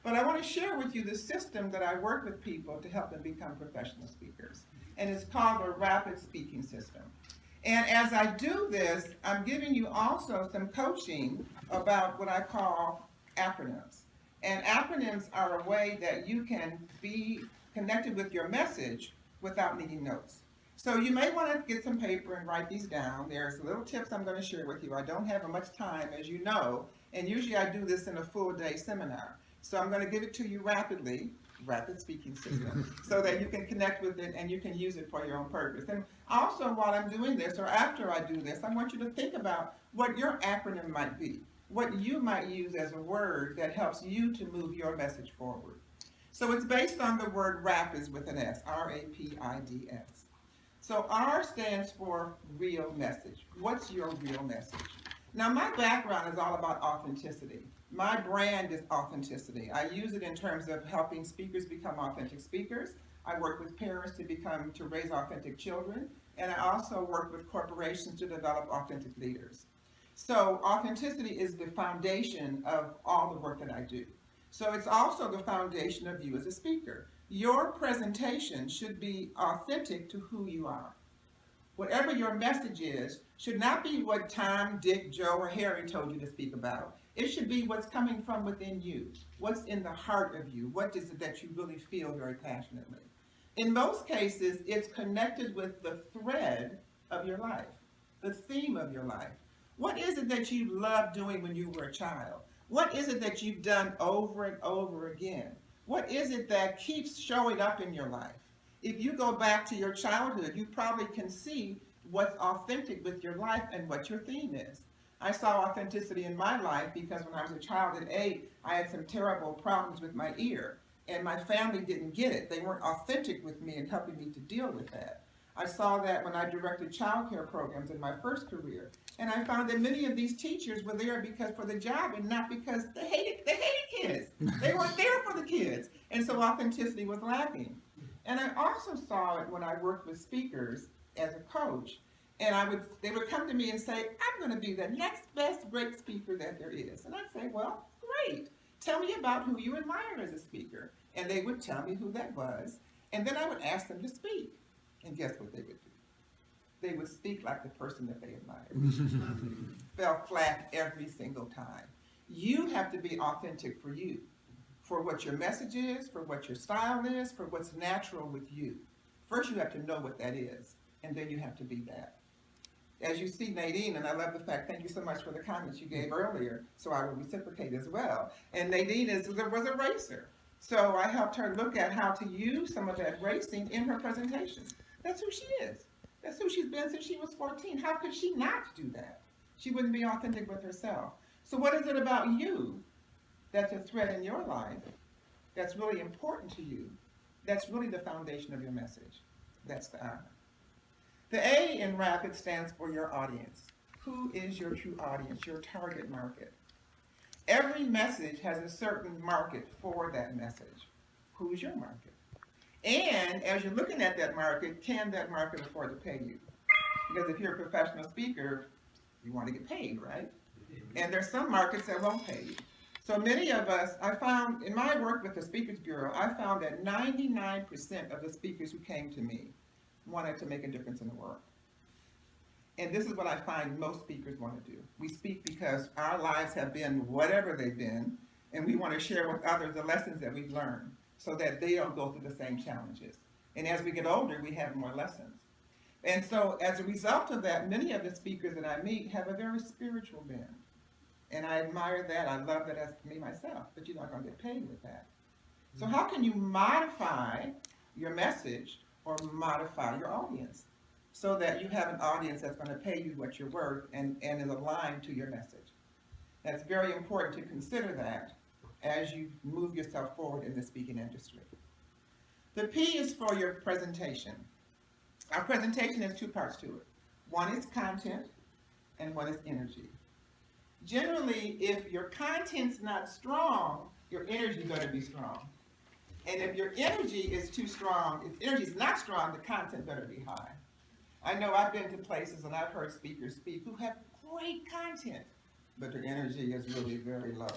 But I want to share with you the system that I work with people to help them become professional speakers. And it's called the rapid speaking system. And as I do this, I'm giving you also some coaching about what I call acronyms. And acronyms are a way that you can be connected with your message without needing notes. So you may want to get some paper and write these down. There's little tips I'm going to share with you. I don't have much time, as you know, and usually I do this in a full day seminar. So I'm going to give it to you rapidly, rapid speaking system, so that you can connect with it and you can use it for your own purpose. And also, while I'm doing this, or after I do this, I want you to think about what your acronym might be, what you might use as a word that helps you to move your message forward. So it's based on the word rapids with an S, R-A-P-I-D-S. So R stands for real message. What's your real message? Now, my background is all about authenticity. My brand is authenticity. I use it in terms of helping speakers become authentic speakers. I work with parents to raise authentic children, and I also work with corporations to develop authentic leaders. So authenticity is the foundation of all the work that I do. So it's also the foundation of you as a speaker. Your presentation should be authentic to who you are. Whatever your message is should not be what Tom, Dick, Joe, or Harry told you to speak about. It should be what's coming from within you. What's in the heart of you? What is it that you really feel very passionately? In most cases, it's connected with the thread of your life, the theme of your life. What is it that you loved doing when you were a child? What is it that you've done over and over again? What is it that keeps showing up in your life? If you go back to your childhood, you probably can see what's authentic with your life and what your theme is. I saw authenticity in my life because when I was a child at 8, I had some terrible problems with my ear, and my family didn't get it. They weren't authentic with me in helping me to deal with that. I saw that when I directed child care programs in my first career, and I found that many of these teachers were there because for the job and not because they hated kids. They weren't there for the kids, and so authenticity was lacking. And I also saw it when I worked with speakers as a coach, and they would come to me and say, I'm going to be the next best great speaker that there is. And I'd say, well, great. Tell me about who you admire as a speaker. And they would tell me who that was, and then I would ask them to speak. And guess what they would do? They would speak like the person that they admired. Fell flat every single time. You have to be authentic for you, for what your message is, for what your style is, for what's natural with you. First, you have to know what that is, and then you have to be that. As you see, Nadine, and I love the fact, thank you so much for the comments you gave earlier, so I will reciprocate as well. And Nadine was a racer. So I helped her look at how to use some of that racing in her presentation. That's who she is. That's who she's been since she was 14. How could she not do that? She wouldn't be authentic with herself. So what is it about you that's a thread in your life that's really important to you, that's really the foundation of your message? That's the I. The A in RAPID stands for your audience. Who is your true audience, your target market? Every message has a certain market for that message. Who's your market? And as you're looking at that market, can that market afford to pay you? Because if you're a professional speaker, you want to get paid, right? And there's some markets that won't pay you. So many of us, I found, in my work with the Speakers Bureau, I found that 99% of the speakers who came to me wanted to make a difference in the world. And this is what I find most speakers want to do. We speak because our lives have been whatever they've been, and we want to share with others the lessons that we've learned so that they don't go through the same challenges. And as we get older, we have more lessons. And so as a result of that, many of the speakers that I meet have a very spiritual bent. And I admire that. I love that as me myself, but you're not going to get paid with that. So how can you modify your message or modify your audience so that you have an audience that's going to pay you what you're worth and is aligned to your message? That's very important to consider that as you move yourself forward in the speaking industry. The P is for your presentation. Our presentation has two parts to it. One is content and one is energy. Generally, if your content's not strong, your energy is going to be strong. And if your energy is too strong, if energy is not strong, the content better be high. I know I've been to places and I've heard speakers speak who have great content, but their energy is really very low,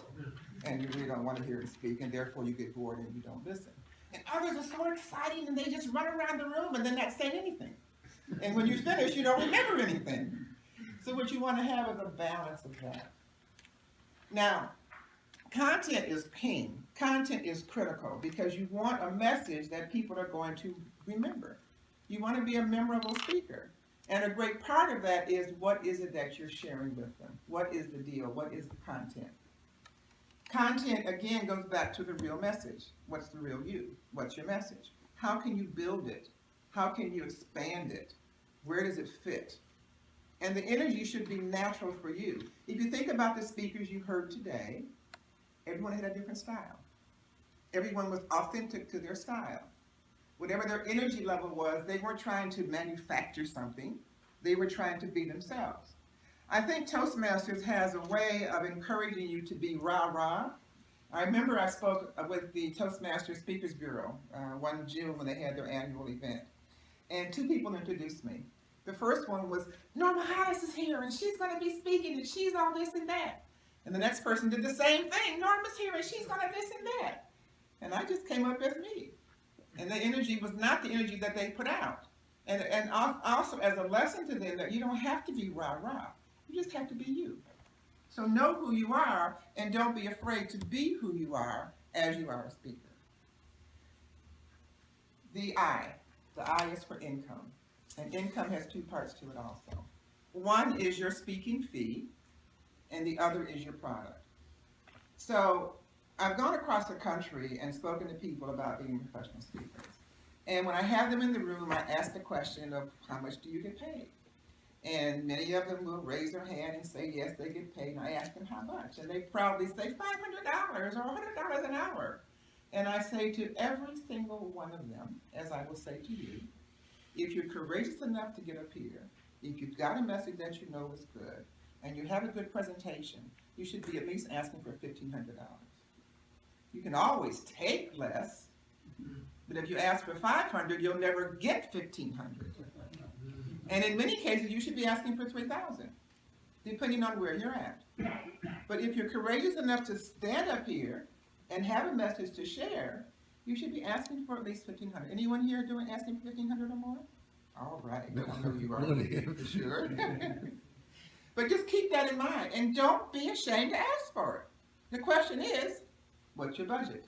and you really don't want to hear them speak, and therefore you get bored and you don't listen. And others are so exciting, and they just run around the room and they're not saying anything. And when you finish, you don't remember anything. So what you want to have is a balance of that. Now, content is king. Content is critical because you want a message that people are going to remember. You want to be a memorable speaker. And a great part of that is, what is it that you're sharing with them? What is the deal? What is the content? Content, again, goes back to the real message. What's the real you? What's your message? How can you build it? How can you expand it? Where does it fit? And the energy should be natural for you. If you think about the speakers you heard today, everyone had a different style. Everyone was authentic to their style. Whatever their energy level was, they weren't trying to manufacture something. They were trying to be themselves. I think Toastmasters has a way of encouraging you to be rah-rah. I remember I spoke with the Toastmasters Speakers Bureau one June when they had their annual event. And two people introduced me. The first one was, Norma Hollis is here, and she's going to be speaking, and she's all this and that. And the next person did the same thing. Norma's here, and she's going to this and that. And I just came up as me. And the energy was not the energy that they put out. And also as a lesson to them that you don't have to be rah-rah. You just have to be you. So know who you are, and don't be afraid to be who you are as you are a speaker. The I is for income. And income has two parts to it also. One is your speaking fee, and the other is your product. So I've gone across the country and spoken to people about being professional speakers. And when I have them in the room, I ask the question of, how much do you get paid? And many of them will raise their hand and say, yes, they get paid. And I ask them how much. And they proudly say $500 or $100 an hour. And I say to every single one of them, as I will say to you, if you're courageous enough to get up here, if you've got a message that you know is good, and you have a good presentation, you should be at least asking for $1,500. You can always take less, but if you ask for $500, you'll never get $1,500. And in many cases, you should be asking for $3,000, depending on where you're at. But if you're courageous enough to stand up here and have a message to share, you should be asking for at least $1,500. Anyone here asking for $1,500 or more? All right, I know you are, for sure. But just keep that in mind, and don't be ashamed to ask for it. The question is, what's your budget?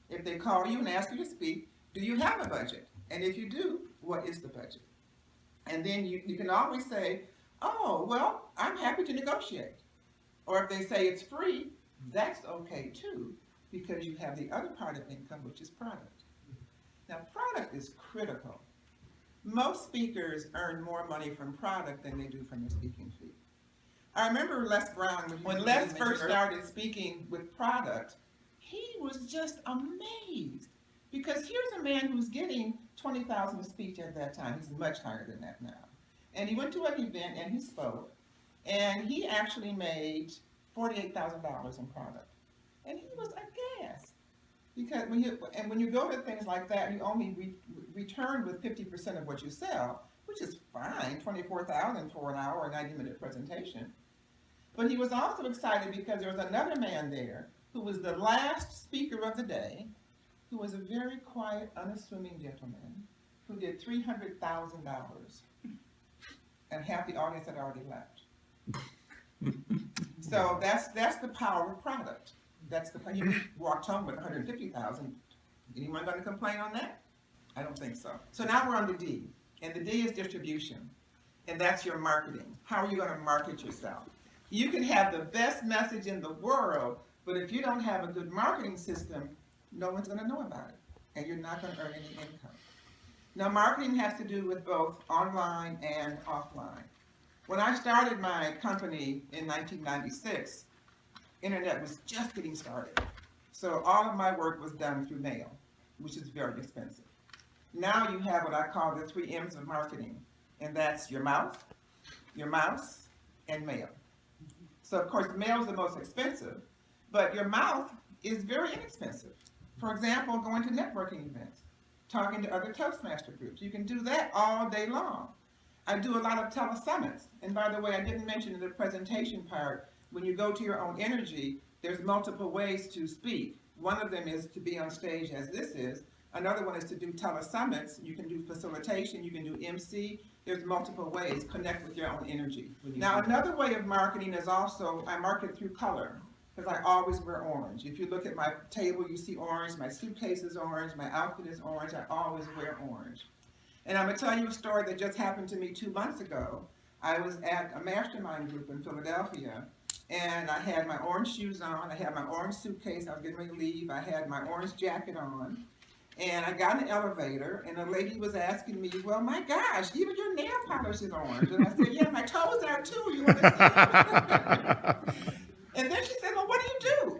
If they call you and ask you to speak, do you have a budget? And if you do, what is the budget? And then you can always say, oh, well, I'm happy to negotiate. Or if they say it's free, that's okay too, because you have the other part of income, which is product. Now, product is critical. Most speakers earn more money from product than they do from their speaking fee. I remember Les Brown, when Les first started speaking with product, he was just amazed. Because here's a man who's getting $20,000 a speech at that time. He's much higher than that now. And he went to an event and he spoke, and he actually made $48,000 in product. And he was aghast. Because when you go to things like that, you only return with 50% of what you sell, which is fine, $24,000 for an hour or 90-minute presentation. But he was also excited because there was another man there who was the last speaker of the day, who was a very quiet, unassuming gentleman who did $300,000, and half the audience had already left. So that's the power of product. That's the you walked home with $150,000. Anyone going to complain on that? I don't think so. So now we're on the D, and the D is distribution, and that's your marketing. How are you going to market yourself? You can have the best message in the world, but if you don't have a good marketing system, no one's going to know about it, and you're not going to earn any income. Now, marketing has to do with both online and offline. When I started my company in 1996, internet was just getting started. So all of my work was done through mail, which is very expensive. Now you have what I call the 3 M's of marketing, and that's your mouth, your mouse, and mail. So of course, mail is the most expensive, but your mouth is very inexpensive. For example, going to networking events, talking to other Toastmaster groups. You can do that all day long. I do a lot of telesummits. And by the way, I didn't mention in the presentation part, when you go to your own energy, there's multiple ways to speak. One of them is to be on stage as this is. Another one is to do telesummits. You can do facilitation, you can do MC. There's multiple ways. Connect with your own energy. Now, another way of marketing is also, I market through color, because I always wear orange. If you look at my table, you see orange. My suitcase is orange. My outfit is orange. I always wear orange. And I'm going to tell you a story that just happened to me 2 months ago. I was at a mastermind group in Philadelphia, and I had my orange shoes on. I had my orange suitcase. I was getting ready to leave. I had my orange jacket on. And I got in an elevator, and a lady was asking me, well, my gosh, even your nail polish is orange. And I said, yeah, my toes are too. You want to see? And then she said, well, what do you do?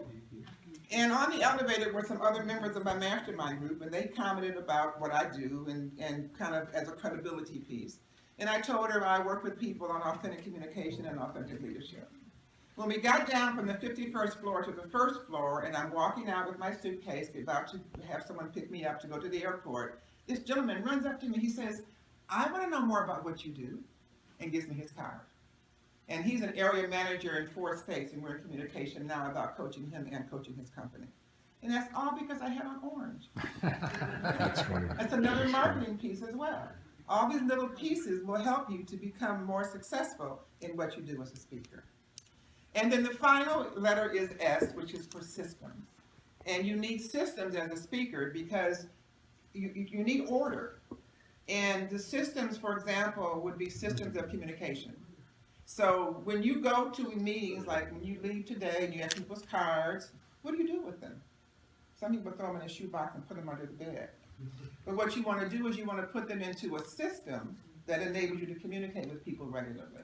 And on the elevator were some other members of my mastermind group, and they commented about what I do and kind of as a credibility piece. And I told her I work with people on authentic communication and authentic leadership. When we got down from the 51st floor to the first floor, and I'm walking out with my suitcase, about to have someone pick me up to go to the airport, this gentleman runs up to me. He says, I want to know more about what you do, and gives me his card. And he's an area manager in 4 states, and we're in communication now about coaching him and coaching his company. And that's all because I had on orange. That's funny. That's another marketing piece as well. All these little pieces will help you to become more successful in what you do as a speaker. And then the final letter is S, which is for systems. And you need systems as a speaker because you need order. And the systems, for example, would be systems of communication. So when you go to meetings, like when you leave today and you have people's cards, what do you do with them? Some people throw them in a shoebox and put them under the bed. But what you want to do is you want to put them into a system that enables you to communicate with people regularly.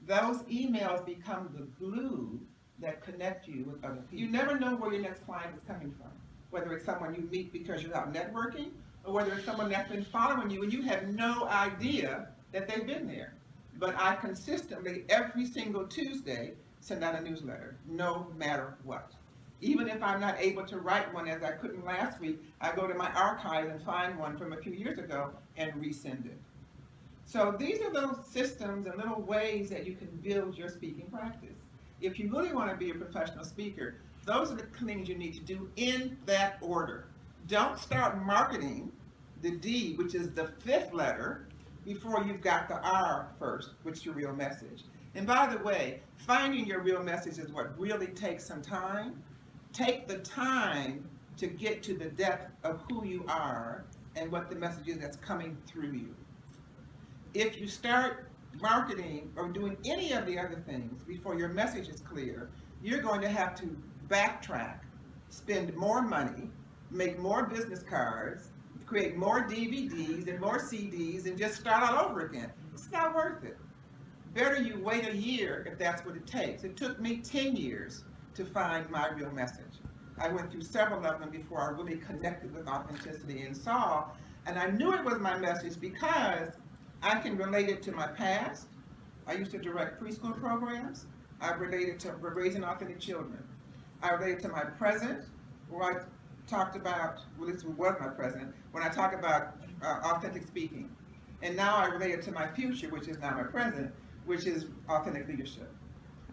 Those emails become the glue that connect you with other people. You never know where your next client is coming from, whether it's someone you meet because you're out networking, or whether it's someone that's been following you and you have no idea that they've been there. But I consistently, every single Tuesday, send out a newsletter, no matter what. Even if I'm not able to write one, as I couldn't last week, I go to my archive and find one from a few years ago and resend it. So these are little systems and little ways that you can build your speaking practice. If you really want to be a professional speaker, those are the things you need to do in that order. Don't start marketing the D, which is the 5th letter, before you've got the R first, which is your real message. And by the way, finding your real message is what really takes some time. Take the time to get to the depth of who you are and what the message is that's coming through you. If you start marketing or doing any of the other things before your message is clear, you're going to have to backtrack, spend more money, make more business cards, create more DVDs and more CDs, and just start all over again. It's not worth it. Better you wait a year if that's what it takes. It took me 10 years to find my real message. I went through several of them before I really connected with authenticity and saw, and I knew it was my message because I can relate it to my past. I used to direct preschool programs. I related to raising authentic children. I related to my present, where I talked about, well, this was my present, when I talk about authentic speaking. And now I relate it to my future, which is now my present, which is authentic leadership.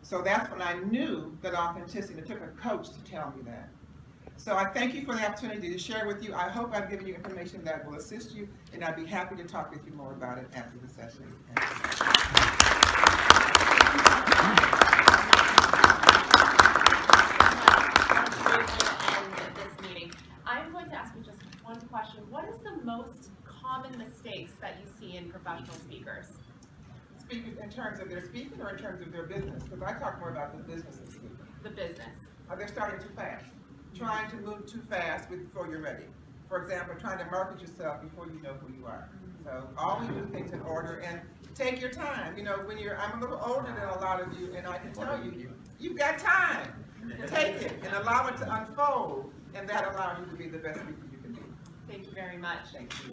So that's when I knew that authenticity, it took a coach to tell me that. So I thank you for the opportunity to share with you. I hope I've given you information that will assist you, and I'd be happy to talk with you more about it after the session. I'm going to ask you just one question. What is the most common mistakes that you see in professional speakers? Speakers in terms of their speaking or in terms of their business? Because I talk more about the business of speaking. The business. They're starting too fast. Trying to move too fast before you're ready. For example, trying to market yourself before you know who you are. So always do things in order and take your time. You know, I'm a little older than a lot of you, and I can tell you, you've got time. Take it and allow it to unfold, and that allows you to be the best speaker you can be. Thank you very much. Thank you.